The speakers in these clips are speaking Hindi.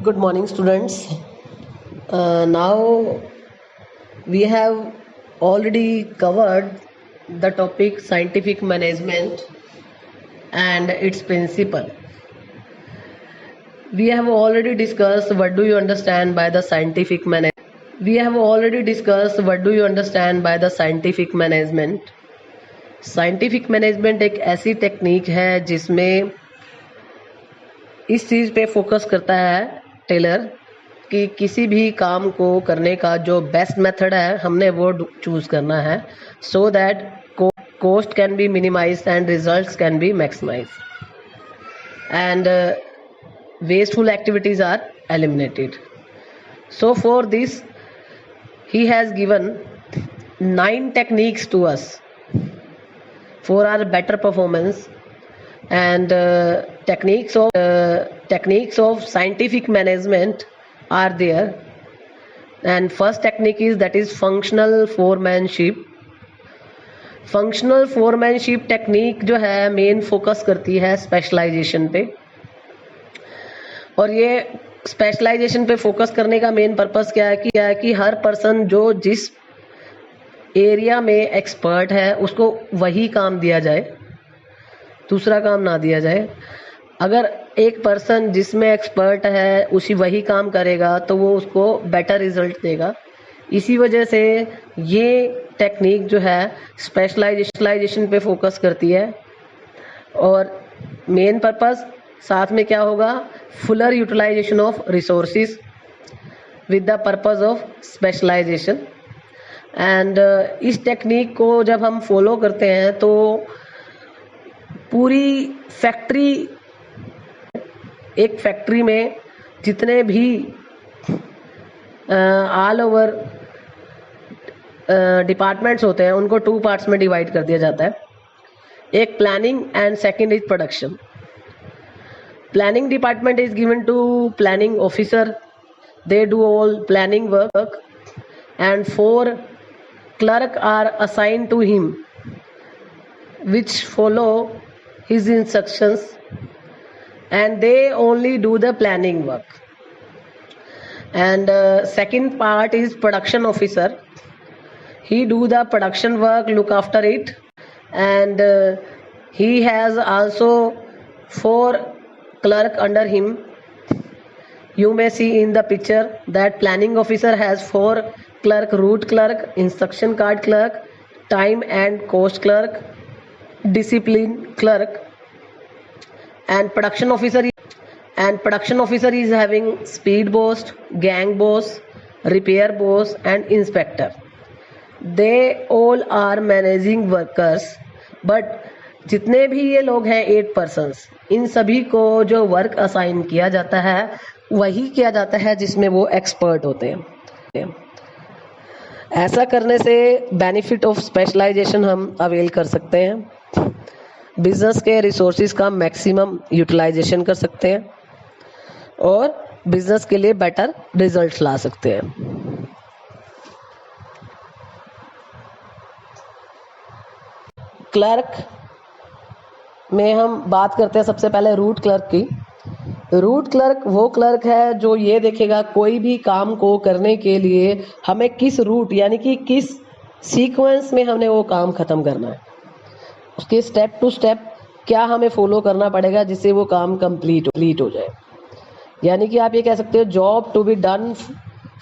Good morning, students. Now we have already covered the topic scientific management and its principle. We have already discussed what do you understand by the scientific management. Scientific management एक ऐसी टेक्निक है जिसमें इस चीज़ पे फोकस करता है टेलर कि किसी भी काम को करने का जो बेस्ट मेथड है हमने वो चूज़ करना है so that cost can be minimized and results can be maximized and wasteful activities are eliminated. So for this he has given 9 techniques to us for our better performance and techniques of scientific management are there. And first technique is that is functional foremanship. Functional foremanship technique जो है मेन फोकस करती है स्पेशलाइजेशन पे, और ये स्पेशलाइजेशन पे फोकस करने का मेन पर्पस क्या है कि हर पर्सन जो जिस एरिया में एक्सपर्ट है उसको वही काम दिया जाए, दूसरा काम ना दिया जाए. अगर एक पर्सन जिसमें एक्सपर्ट है उसी वही काम करेगा तो वो उसको बेटर रिजल्ट देगा. इसी वजह से ये टेक्निक जो है स्पेशलाइजेशन पे फोकस करती है. और मेन पर्पस साथ में क्या होगा, fuller utilisation of resources with the purpose of specialisation. And इस टेक्निक को जब हम फॉलो करते हैं तो पूरी एक फैक्ट्री में जितने भी ऑल ओवर डिपार्टमेंट्स होते हैं उनको 2 पार्ट्स में डिवाइड कर दिया जाता है. एक planning and second is production. Planning department is given to planning officer. They do all planning work and 4 clerk are assigned to him which follow his instructions and they only do the planning work. And second part is production officer. He do the production work, look after it, and he has also 4 clerk under him. You may see in the picture that planning officer has 4 clerk: route clerk, instruction card clerk, time and cost clerk, discipline clerk, and production officer is having speed boss, gang boss, repair boss and inspector. They all are managing workers, but जितने भी ये लोग हैं 8 persons, इन सभी को जो वर्क असाइन किया जाता है वही किया जाता है जिसमें वो एक्सपर्ट होते हैं. ऐसा करने से बेनिफिट ऑफ स्पेशलाइजेशन हम अवेल कर सकते हैं, बिजनेस के रिसोर्सेज का मैक्सिमम यूटिलाइजेशन कर सकते हैं और बिजनेस के लिए बेटर रिजल्ट ला सकते हैं. क्लर्क में हम बात करते हैं सबसे पहले रूट क्लर्क की. रूट क्लर्क वो क्लर्क है जो ये देखेगा कोई भी काम को करने के लिए हमें किस रूट यानी कि किस सीक्वेंस में हमने वो काम खत्म करना है, उसके स्टेप टू स्टेप क्या हमें फॉलो करना पड़ेगा जिससे वो काम कंप्लीट हो जाए. यानी कि आप ये कह सकते हो job to be done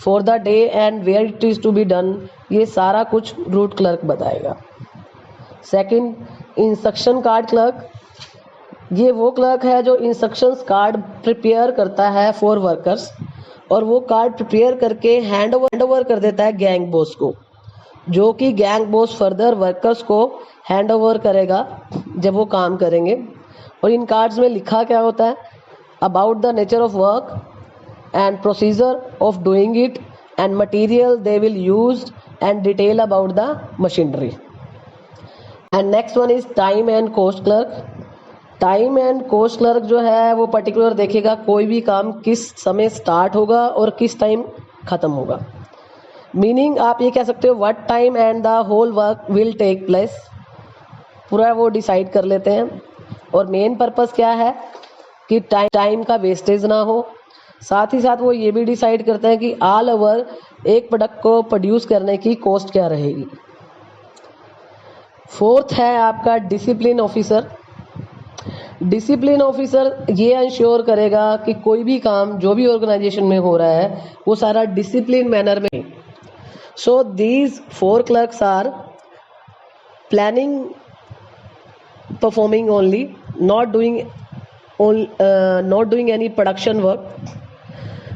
for the day and where it is to be done, ये सारा कुछ रूट क्लर्क बताएगा. Second, instruction card clerk. ये वो क्लर्क है जो इंस्ट्रक्शंस कार्ड प्रिपेयर करता है फॉर वर्कर्स और वो कार्ड प्रिपेयर करके हैंड ओवर कर देता है गैंग बॉस को, जो कि गैंग बॉस फर्दर वर्कर्स को हैंड ओवर करेगा जब वो काम करेंगे. और इन कार्ड्स में लिखा क्या होता है, about the nature of work and procedure of doing it and material they will use and detail about the machinery. And next one is time and cost clerk. Time and cost clerk जो है वो पर्टिकुलर देखेगा कोई भी काम किस समय स्टार्ट होगा और किस टाइम खत्म होगा. मीनिंग आप ये कह सकते हो what time and the whole work will take place, पूरा वो डिसाइड कर लेते हैं. और मेन पर्पस क्या है कि टाइम का वेस्टेज ना हो साथ ही साथ वो ये भी डिसाइड करते हैं कि ऑल ओवर एक प्रोडक्ट को प्रोड्यूस करने की कॉस्ट क्या रहेगी। फोर्थ है आपका डिसिप्लिन ऑफिसर। डिसिप्लिन ऑफिसर ये इंश्योर करेगा कि कोई भी काम जो भी ऑर्गेनाइजेशन में हो रहा है वो सारा डिसिप्लिन मैनर में। So these 4 clerks are planning, performing only, not doing any production work.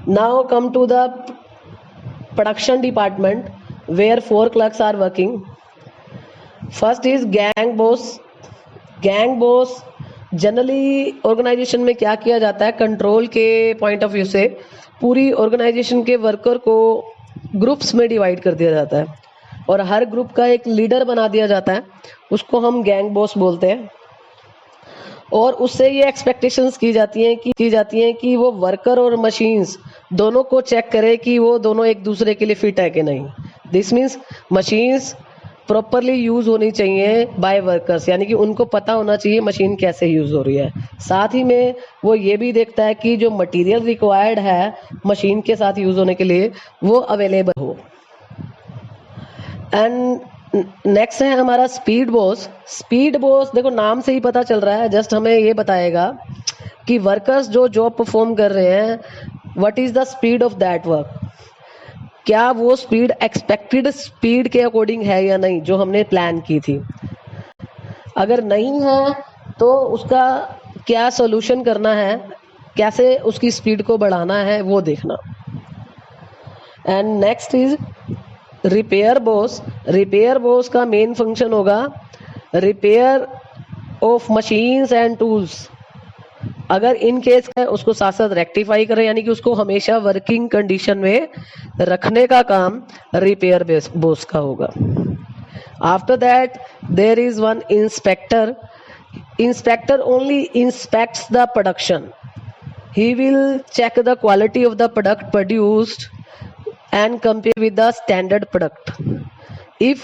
Now come to the production department where 4 clerks are working. First is gang boss. Gang boss generally organisation में क्या किया जाता है, कंट्रोल के पॉइंट ऑफ व्यू से पूरी ऑर्गेनाइजेशन के वर्कर को ग्रुप्स में डिवाइड कर दिया जाता है और हर ग्रुप का एक लीडर बना दिया जाता है, उसको हम गैंग बॉस बोलते हैं। और उससे ये एक्सपेक्टेशंस की जाती हैं कि वो वर्कर और मशीन्स दोनों को चेक करे कि वो दोनों एक दूसरे के लिए फिट है कि नहीं। This means machines properly use होनी चाहिए बाय वर्कर्स, यानी कि उनको पता होना चाहिए मशीन कैसे यूज हो रही है। साथ ही में वो ये भी देखता है कि जो मटेरियल रिक्वायर्ड है मशीन के साथ यूज होने के लिए वो अवेलेबल हो। एंड नेक्स्ट है हमारा स्पीड बॉस। स्पीड बॉस देखो नाम से ही पता चल रहा है, जस्ट हमें ये बताएगा कि वर्कर्स जो जॉब परफॉर्म कर रहे हैं what is the speed of that work, क्या वो स्पीड एक्सपेक्टेड स्पीड के अकॉर्डिंग है या नहीं जो हमने प्लान की थी। अगर नहीं है तो उसका क्या सॉल्यूशन करना है, कैसे उसकी स्पीड को बढ़ाना है वो देखना। And next is repair boss. Repair boss का मेन फंक्शन होगा repair of machines and tools. अगर इन केस है उसको साथ साथ रेक्टिफाई करें, यानी कि उसको हमेशा वर्किंग कंडीशन में रखने का काम रिपेयर बॉस का होगा। After that there is one inspector. Inspector only inspects the production. He will check the quality of the product produced and compare with the standard product. If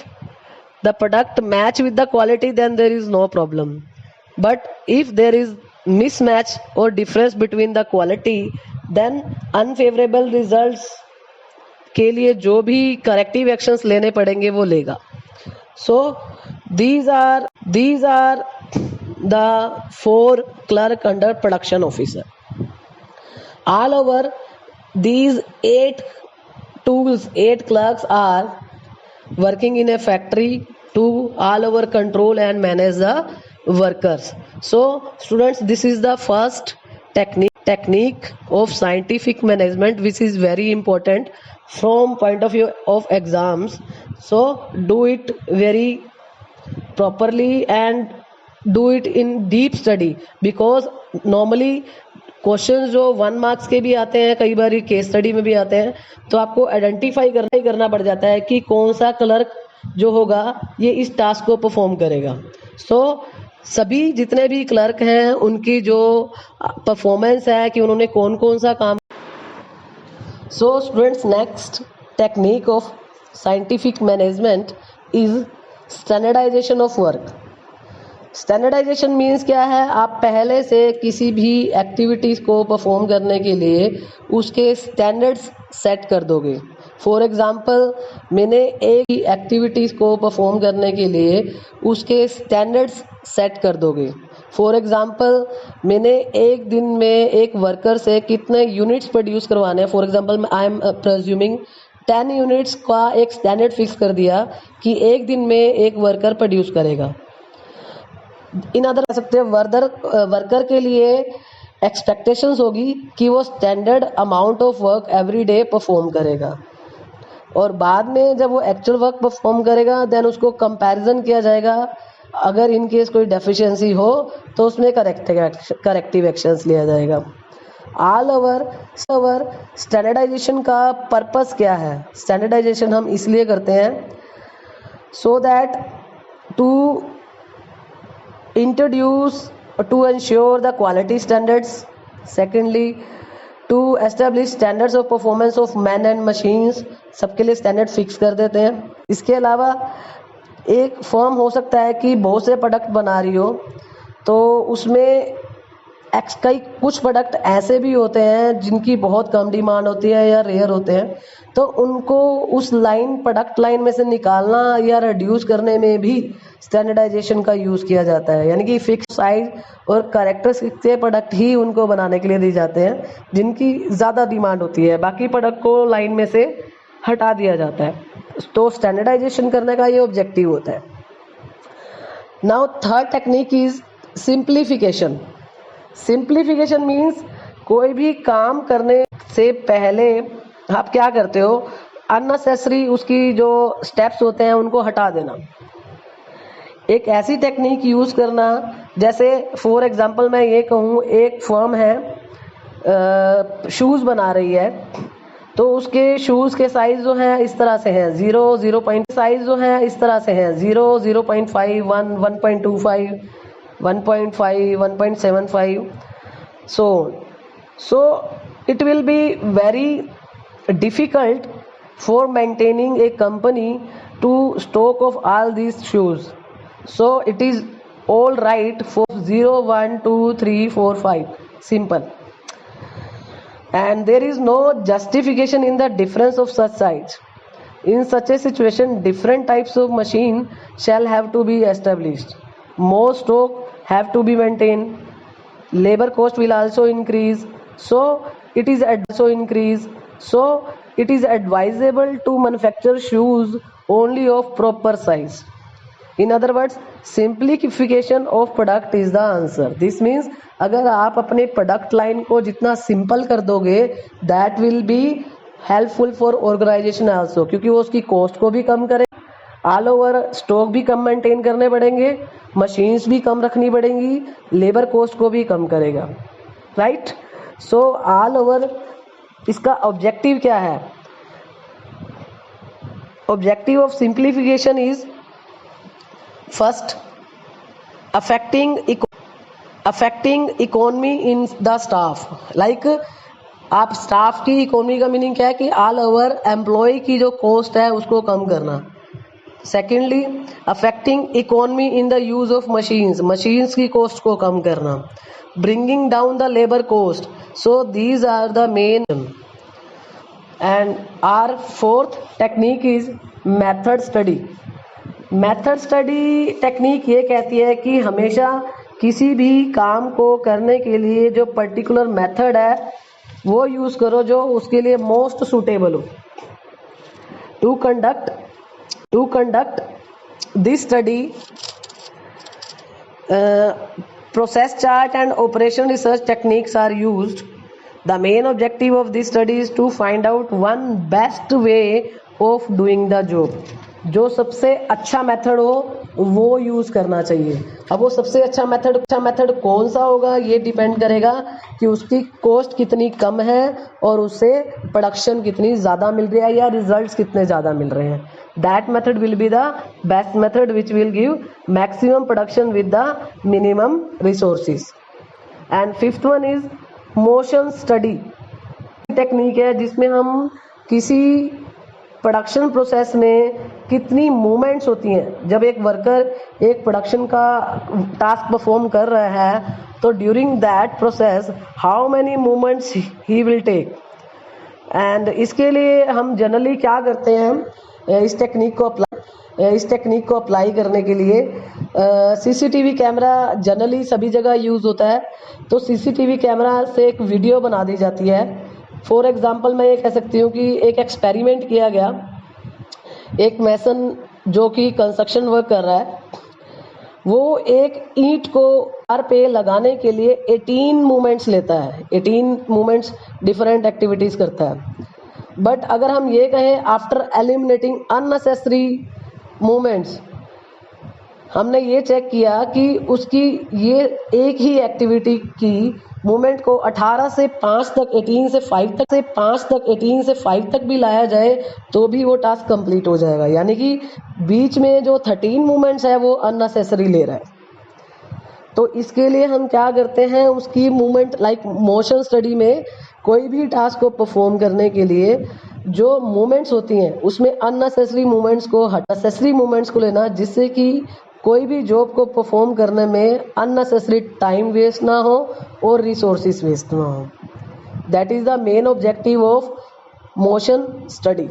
the product match with the quality then there is no problem, but if there is mismatch or difference between the quality then unfavorable results के लिए जो भी corrective actions लेने पड़ेंगे वो लेगा। So these are the 4 clerk under production officer. All over these 8 clerks are working in a factory to all over control and manage the workers. So students, this is the first technique of scientific management which is very important from point of view of exams. So do it very properly and do it in deep study, because normally question जो 1 मार्क्स के भी आते हैं, कई बार केस स्टडी में भी आते हैं, तो आपको आइडेंटिफाई करना पड़ जाता है कि कौन सा क्लर्क जो होगा ये इस टास्क को परफॉर्म करेगा। सो सभी जितने भी क्लर्क हैं उनकी जो परफॉर्मेंस है कि उन्होंने कौन कौन सा काम। So students, next technique of scientific management is standardisation of work. Standardisation means क्या है, आप पहले से किसी भी एक्टिविटीज को परफॉर्म करने के लिए उसके स्टैंडर्ड्स सेट कर दोगे। फॉर एग्जांपल, मैंने एक एक्टिविटीज को परफॉर्म करने के लिए उसके स्टैंडर्ड्स सेट कर दोगे। फॉर एग्जांपल, मैंने एक दिन में एक वर्कर से कितने यूनिट्स प्रोड्यूस करवाने हैं, for example I am presuming 10 units का एक स्टैंडर्ड फिक्स कर दिया कि एक दिन में एक वर्कर प्रोड्यूस करेगा। इन अदर कह सकते हैं वर्कर के लिए एक्सपेक्टेशंस होगी कि वो standard amount of work every day perform करेगा, और बाद में जब वो एक्चुअल वर्क परफॉर्म करेगा देन उसको कंपैरिजन किया जाएगा। अगर इन केस कोई डेफिशिएंसी हो तो उसमें करेक्टिव एक्शंस लिया जाएगा। ऑल ओवर स्टैंडर्डाइजेशन का पर्पस क्या है? स्टैंडर्डाइजेशन हम इसलिए करते हैं so that to introduce to ensure the quality standards. Secondly, to establish standards of performance of men and machines. सबके लिए स्टैंडर्ड फिक्स कर देते हैं। इसके अलावा एक फर्म हो सकता है कि बहुत से प्रोडक्ट बना रही हो, तो उसमें कई कुछ प्रोडक्ट ऐसे भी होते हैं जिनकी बहुत कम डिमांड होती है या रेयर होते हैं, तो उनको उस प्रोडक्ट लाइन में से निकालना या रिड्यूस करने में भी स्टैंडर्डाइजेशन का यूज़ किया जाता है। यानी कि फिक्स साइज और कैरेक्टरिस्टिक के प्रोडक्ट ही उनको बनाने के लिए दिए जाते हैं जिनकी ज़्यादा डिमांड होती है, बाकी प्रोडक्ट को लाइन में से हटा दिया जाता है। तो स्टैंडर्डाइजेशन करने का ये ऑब्जेक्टिव होता है। Now third technique is simplification. Simplification means कोई भी काम करने से पहले आप क्या करते हो, अननेसेसरी उसकी जो स्टेप्स होते हैं उनको हटा देना। एक ऐसी टेक्निक यूज़ करना, जैसे फॉर एग्जांपल मैं ये कहूँ, एक फर्म है शूज़ बना रही है, तो उसके शूज़ के साइज़ जो है इस तरह से हैं, 0 साइज़ जो है इस तरह से हैं, 0 0.5 1 1.25 1.5 1.75 so it will be very difficult for maintaining a company to stock of all these shoes. So it is all right for 0 1 2 3 4 5 simple, and there is no justification in the difference of such size. In such a situation, different types of machine shall have to be established. More stock have to be maintained. Labor cost will also increase. So it is advisable to manufacture shoes only of proper size. In other words, simplification of product is the answer. This means अगर आप अपने प्रोडक्ट लाइन को जितना सिंपल कर दोगे, that will be helpful for organization also, क्योंकि वो उसकी कॉस्ट को भी कम करे, ऑल ओवर स्टॉक भी कम मेंटेन करने पड़ेंगे, मशीन्स भी कम रखनी पड़ेंगी, लेबर कॉस्ट को भी कम करेगा, राइट। सो ऑल ओवर इसका ऑब्जेक्टिव क्या है? Objective of simplification is first affecting economy in the staff. Like आप स्टाफ की इकोनॉमी का मीनिंग क्या है कि ऑल ओवर एम्प्लॉय की जो कॉस्ट है उसको कम करना। Secondly, affecting economy in the use of machines की कॉस्ट को कम करना। Bringing down the labour cost. So these are the main. And our fourth technique is method study. Method study technique ये कहती है कि हमेशा किसी भी काम को करने के लिए जो पर्टिकुलर मेथड है वो यूज करो जो उसके लिए मोस्ट सुटेबल हो। To conduct this study, process chart and operation research techniques are used. The main objective of this study is to find out one best way of doing the job. जो सबसे अच्छा मेथड हो वो यूज करना चाहिए। अब वो सबसे अच्छा मेथड कौन सा होगा ये डिपेंड करेगा कि उसकी कॉस्ट कितनी कम है और उससे प्रोडक्शन कितनी ज़्यादा मिल रही है या रिजल्ट्स कितने ज़्यादा मिल रहे हैं। That method will be the best method which will give maximum production with the minimum resources. And fifth one is motion study. Technique है जिसमें हम किसी प्रोडक्शन प्रोसेस में कितनी मूवमेंट्स होती हैं। जब एक वर्कर एक प्रोडक्शन का टास्क परफॉर्म कर रहा है तो during that process how many movements he will take. And इसके लिए हम जनरली क्या करते हैं, इस टेक्निक को अप्लाई करने के लिए सीसीटीवी कैमरा जनरली सभी जगह यूज़ होता है। तो सीसीटीवी कैमरा से एक वीडियो बना दी जाती है। फॉर एग्जांपल मैं ये कह सकती हूँ कि एक एक्सपेरिमेंट किया गया। एक मैसन जो कि कंस्ट्रक्शन वर्क कर रहा है, वो एक ईंट को तार पे लगाने के लिए 18 मूवमेंट्स लेता है। 18 मूवमेंट्स डिफरेंट एक्टिविटीज़ करता है। बट अगर हम ये कहें आफ्टर एलिमिनेटिंग अननेसेसरी मूवमेंट्स, हमने ये चेक किया कि उसकी ये एक ही एक्टिविटी की मूवमेंट को 18 से 5 तक 18 से 5 तक भी लाया जाए तो भी वो टास्क कंप्लीट हो जाएगा। यानी कि बीच में जो 13 मूवमेंट्स है वो अननेसेसरी ले रहा है। तो इसके लिए हम क्या करते हैं, उसकी मूवमेंट लाइक मोशन स्टडी में कोई भी टास्क को परफॉर्म करने के लिए जो मूवमेंट्स होती हैं उसमें अननेसेसरी मूवमेंट्स को लेना, जिससे कि कोई भी जॉब को परफॉर्म करने में अननेसेसरी टाइम वेस्ट ना हो और रिसोर्सेज वेस्ट ना हो. That is the main objective of motion study.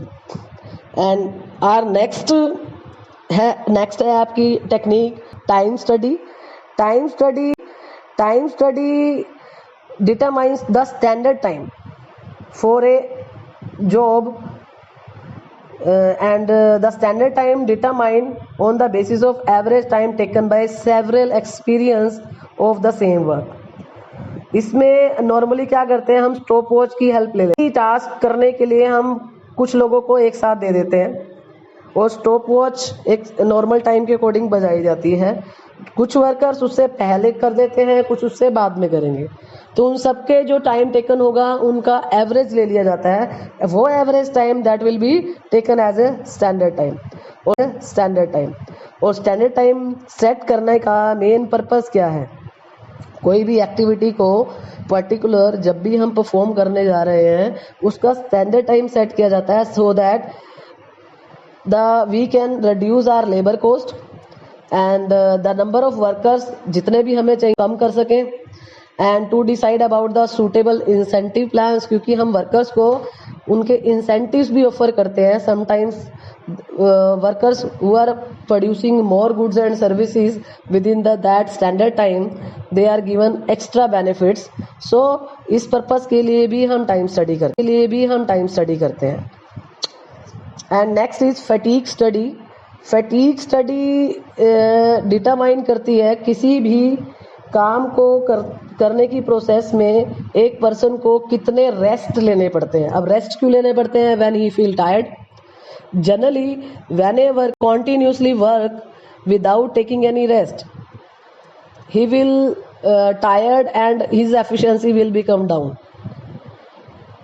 And our next है आपकी technique time study. Time study determines the standard time for a job and the standard time determined on the basis of average time taken by several experience of the same work. इसमें नॉर्मली क्या करते हैं, हम स्टॉप वॉच की हेल्प ले लेते हैं. टास्क करने के लिए हम कुछ लोगों को एक साथ दे देते हैं और स्टॉप वॉच एक नॉर्मल टाइम के अकॉर्डिंग बजाई जाती है. कुछ वर्कर्स उससे पहले कर देते हैं, कुछ उससे बाद में करेंगे. तो उन सबके जो टाइम टेकन होगा उनका एवरेज ले लिया जाता है. वो average time that will be taken as a standard time. और स्टैंडर्ड टाइम सेट करने का मेन पर्पस क्या है? कोई भी एक्टिविटी को पर्टिकुलर जब भी हम परफॉर्म करने जा रहे हैं उसका स्टैंडर्ड टाइम सेट किया जाता है so that we can reduce our labour cost and the number of workers जितने भी हमें चाहिए कम कर सकें. And to decide about the suitable incentive plans, क्योंकि हम वर्कर्स को उनके इंसेंटिव्स भी ऑफर करते हैं. Sometimes workers who are producing more goods and services within that standard time they are given extra benefits. So इस पर्पस के लिए भी हम टाइम स्टडी करते हैं. And next is fatigue study. Fatigue study determine करती है किसी भी काम को करने की प्रोसेस में एक पर्सन को कितने रेस्ट लेने पड़ते हैं. अब रेस्ट क्यों लेने पड़ते हैं? When he feel tired. Generally whenever continuously work without taking any rest he will tired and his efficiency will become down.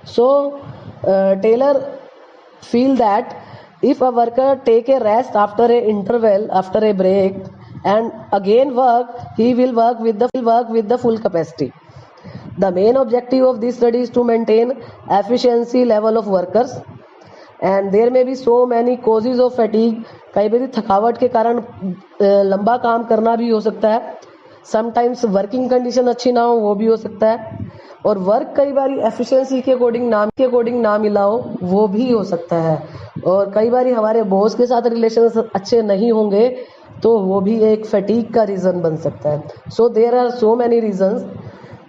So Taylor feel that if a worker take a rest after a interval, after a break, and again work, he will work with the full capacity. The main objective of this study is to maintain efficiency level of workers, and there may be so many causes of fatigue. कई बार थकावट के कारण लंबा काम करना भी हो सकता है. समटाइम्स वर्किंग कंडीशन अच्छी ना हो वो भी हो सकता है. और वर्क कई बार एफिशिएंसी के अकॉर्डिंग ना मिला हो वो भी हो सकता है. और कई बार हमारे बॉस के साथ रिलेशन अच्छे नहीं होंगे तो वो भी एक फैटीग का रीज़न बन सकता है. So there are so many reasons.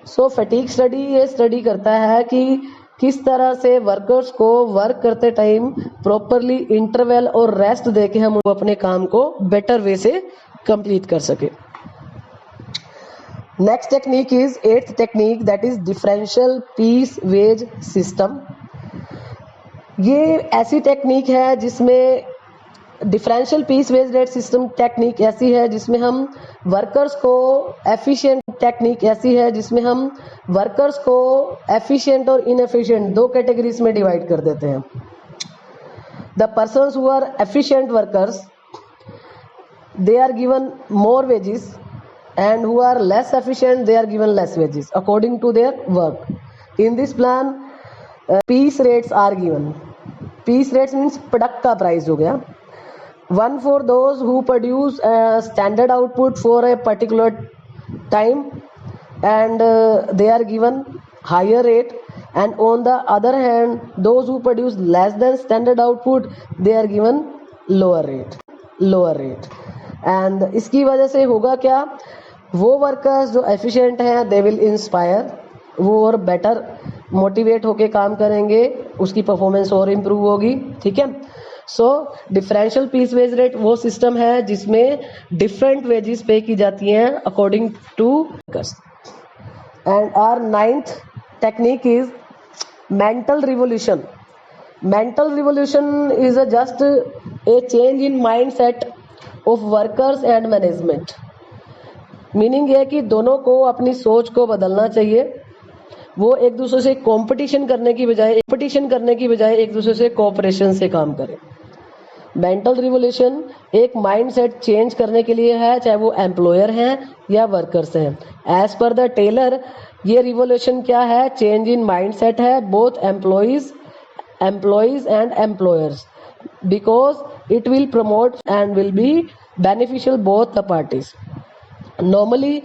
So fatigue study ये स्टडी करता है कि किस तरह से वर्कर्स को वर्क करते टाइम प्रॉपरली इंटरवल और रेस्ट देके हम अपने काम को बेटर वे से कंप्लीट कर सके. Next technique is 8th technique, that is differential piece wage system. ये ऐसी टेक्निक है जिसमें differential piece wage rate system technique ऐसी है जिसमें हम वर्कर्स को एफिशिएंट और इनएफिशिएंट दो कैटेगरीज में डिवाइड कर देते हैं. The persons who are efficient workers they are given more wages and who are less efficient they are given less wages according to their work. In this plan piece rates are given. Piece rates means product का price हो गया. One for those who produce standard output for a particular time and they are given higher rate, and on the other hand those who produce less than standard output they are given lower rate. And इसकी वजह से होगा क्या, वो वर्कर्स जो एफिशिएंट हैं दे विल इंस्पायर, वो और बेटर मोटिवेट होके काम करेंगे, उसकी परफॉर्मेंस और इम्प्रूव होगी. ठीक है. So differential piece wage rate वो सिस्टम है जिसमें डिफरेंट वेजेस पे की जाती हैं according to workers. And our 9th technique is mental revolution. Mental revolution is just a change in mindset of workers and management. Meaning ये है कि दोनों को अपनी सोच को बदलना चाहिए. वो एक दूसरे से कंपटीशन करने की बजाय एक दूसरे से कोऑपरेशन से काम करें. मेंटल रिवोल्यूशन एक माइंडसेट चेंज करने के लिए है, चाहे वो एम्प्लॉयर हैं या वर्कर्स हैं. एज पर द टेलर ये रिवोल्यूशन क्या है, चेंज इन माइंडसेट है, both employees and employers, because it will promote and will be beneficial both the parties. Normally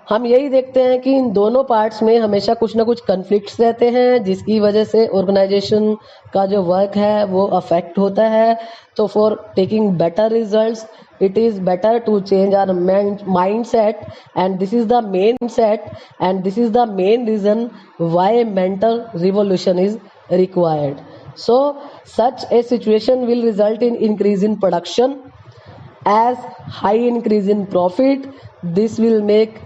हम यही देखते हैं कि इन दोनों पार्ट्स में हमेशा कुछ ना कुछ कन्फ्लिक्ट्स रहते हैं, जिसकी वजह से ऑर्गेनाइजेशन का जो वर्क है वो अफेक्ट होता है. तो for taking better results it is better to change our mindset, and this is the main set, and this is the main reason why mental revolution is required. So such a situation will result in increase in production, as high increase in profit. This will make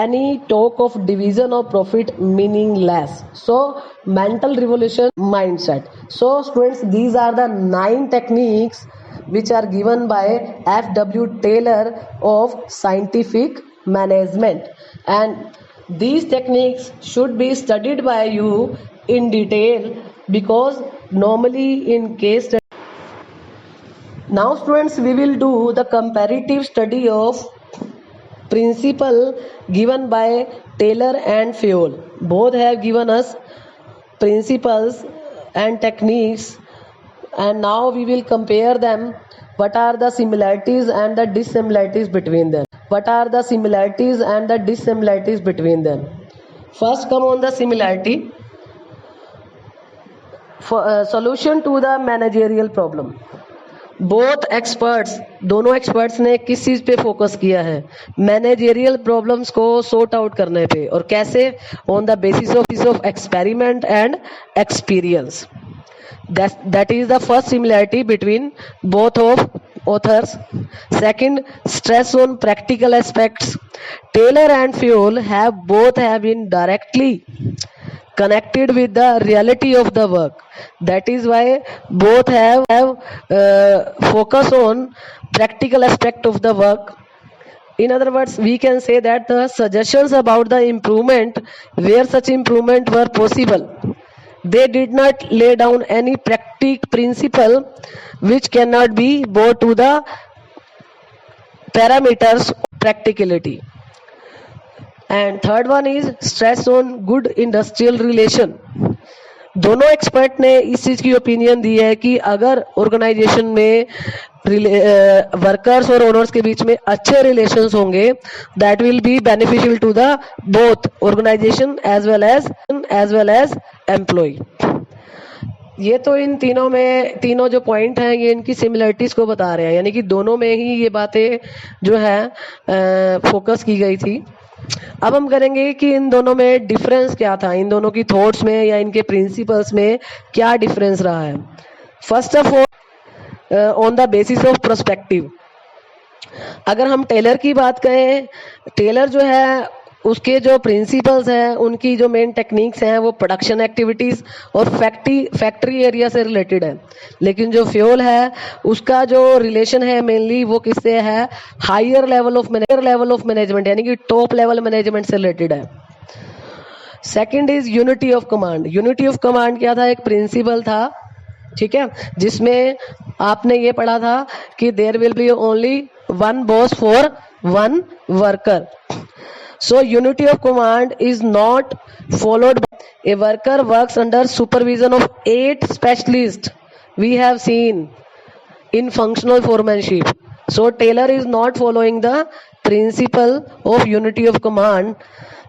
any talk of division of profit meaningless. So mental revolution mindset. So students, these are the 9 techniques which are given by F.W. Taylor of scientific management, and these techniques should be studied by you in detail, because normally in case study. Now students, we will do the comparative study of principle given by Taylor and Fayol. Both have given us principles and techniques, and now we will compare them. What are the similarities and the dissimilarities between them? What are the similarities and the dissimilarities between them? First come on the similarity. For solution to the managerial problem. Both experts, दोनों एक्सपर्ट्स ने किस चीज पे फोकस किया है? मैनेजेरियल प्रॉब्लम्स को सॉर्ट आउट करने पे. और कैसे? On the basis of experiment and experience. That is the first similarity between both of authors. Second, stress on practical aspects. Taylor and Fayol both have been directly connected with the reality of the work. That is why both have focus on practical aspect of the work. In other words, we can say that the suggestions about the improvement, where such improvement were possible, they did not lay down any principle which cannot be brought to the parameters of practicality. And third one is stress on good industrial relation. दोनों एक्सपर्ट ने इस चीज की ओपिनियन दी है कि अगर ऑर्गेनाइजेशन में वर्कर्स और ओनर्स के बीच में अच्छे रिलेशंस होंगे, that will be beneficial to the both organisation as well as employ. ये तो इन तीनों जो पॉइंट हैं ये इनकी सिमिलरिटीज को बता रहे हैं, यानी कि दोनों में ही ये बातें जो है फोकस की गई थी. अब हम करेंगे कि इन दोनों में डिफरेंस क्या था, इन दोनों की थॉट्स में या इनके प्रिंसिपल्स में क्या डिफरेंस रहा है. First of all, on the basis of perspective. अगर हम टेलर की बात करें, टेलर जो है उसके जो प्रिंसिपल्स हैं, उनकी जो मेन टेक्निक्स हैं वो प्रोडक्शन एक्टिविटीज और फैक्ट्री एरिया से रिलेटेड है. लेकिन जो फ्यूल है उसका जो रिलेशन है मेनली वो किससे है? हायर लेवल ऑफ मैनेजमेंट, यानी कि टॉप लेवल मैनेजमेंट से रिलेटेड है. Second is unity of command. Unity of command क्या था? एक प्रिंसिपल था, ठीक है, जिसमें आपने ये पढ़ा था कि there will be only one boss for one worker. So unity of command is not followed by a worker works under supervision of 8 specialists we have seen in functional foremanship. So Taylor is not following the principle of unity of command,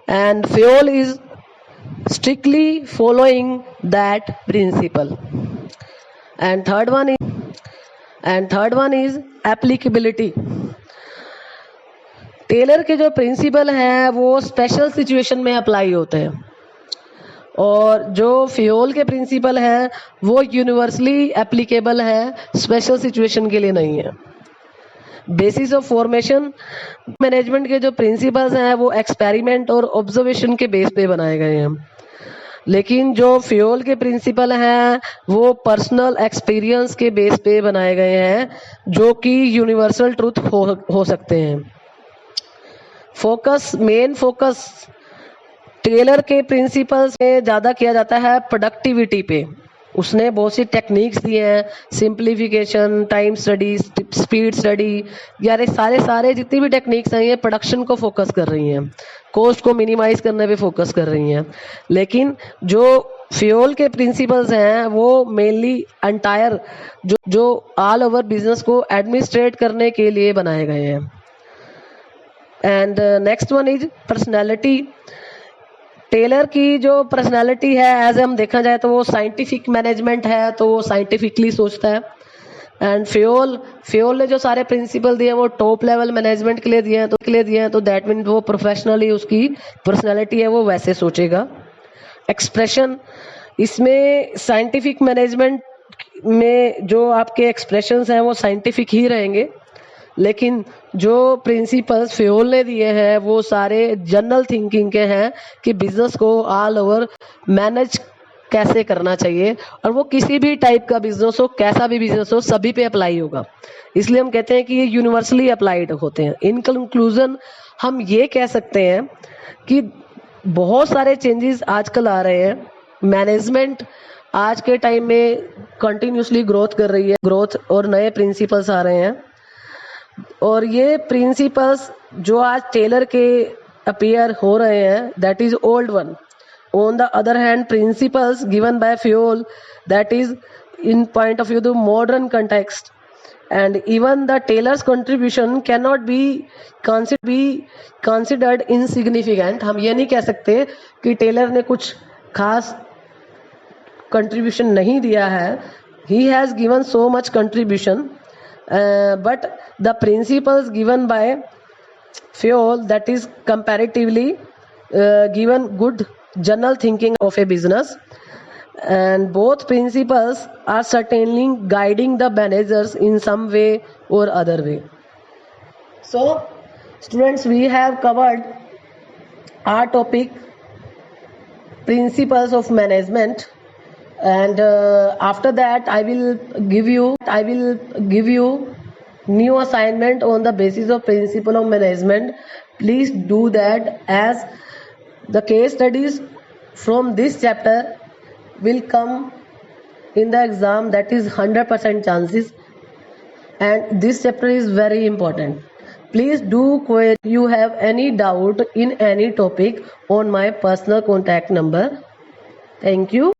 and Fayol is strictly following that principle. And third one is applicability. Taylor के जो प्रिंसिपल हैं वो स्पेशल सिचुएशन में अप्लाई होते हैं, और जो फ्योल के प्रिंसिपल हैं वो यूनिवर्सली एप्लीकेबल है, स्पेशल सिचुएशन के लिए नहीं है. बेसिस ऑफ फॉर्मेशन मैनेजमेंट के जो प्रिंसिपल्स हैं वो एक्सपेरिमेंट और ऑब्जर्वेशन के बेस पे बनाए गए हैं, लेकिन जो फ्योल के प्रिंसिपल हैं वो पर्सनल एक्सपीरियंस के बेस पे बनाए गए हैं, जो कि यूनिवर्सल ट्रूथ हो सकते हैं. मेन फोकस टेलर के प्रिंसिपल्स में ज़्यादा किया जाता है प्रोडक्टिविटी पे. उसने बहुत सी टेक्निक्स दी हैं, simplification, time study, speed study, यार सारे जितनी भी टेक्निक्स हैं ये प्रोडक्शन को फोकस कर रही हैं, कॉस्ट को मिनिमाइज करने पे फोकस कर रही हैं. लेकिन जो फ्यूल के प्रिंसिपल्स हैं वो मेनली एंटायर जो ऑल ओवर बिजनेस को एडमिनिस्ट्रेट करने के लिए बनाए गए हैं। And next one is personality. Taylor की जो पर्सनैलिटी है एज हम देखा जाए तो वो साइंटिफिक मैनेजमेंट है, तो वो साइंटिफिकली सोचता है। एंड फ्यूल ने जो सारे प्रिंसिपल दिए वो टॉप लेवल मैनेजमेंट के लिए दिए हैं तो दैट मीन वो प्रोफेशनली उसकी पर्सनैलिटी है वो वैसे सोचेगा। एक्सप्रेशन, इसमें साइंटिफिक मैनेजमेंट में जो आपके एक्सप्रेशंस हैं वो साइंटिफिक ही रहेंगे, लेकिन जो प्रिंसिपल्स फ्यूल ने दिए हैं वो सारे जनरल थिंकिंग के हैं कि बिजनेस को ऑल ओवर मैनेज कैसे करना चाहिए, और वो किसी भी टाइप का बिजनेस हो, कैसा भी बिजनेस हो, सभी पे अप्लाई होगा। इसलिए हम कहते हैं कि ये यूनिवर्सली अप्लाइड होते हैं। इन कंक्लूजन हम ये कह सकते हैं कि बहुत सारे चेंजेस आजकल आ रहे हैं। मैनेजमेंट आज के टाइम में कंटिन्यूसली ग्रोथ कर रही है, ग्रोथ और नए प्रिंसिपल्स आ रहे हैं, और ये प्रिंसिपल्स जो आज टेलर के अपीयर हो रहे हैं that is old one. On the other hand, principles given by Fayol, that is in point of view the modern context, and even the Taylor's contribution cannot be considered insignificant. हम ये नहीं कह सकते कि टेलर ने कुछ खास कंट्रीब्यूशन नहीं दिया है। He has given so much contribution, but the principles given by Fayol, that is comparatively given good general thinking of a business, and both principles are certainly guiding the managers in some way or other way. So students, we have covered our topic principles of management, and after that I will give you new assignment on the basis of principle of management. Please do that, as the case studies from this chapter will come in the exam, that is 100% chances, and this chapter is very important. Please do query if you have any doubt in any topic on my personal contact number. Thank you.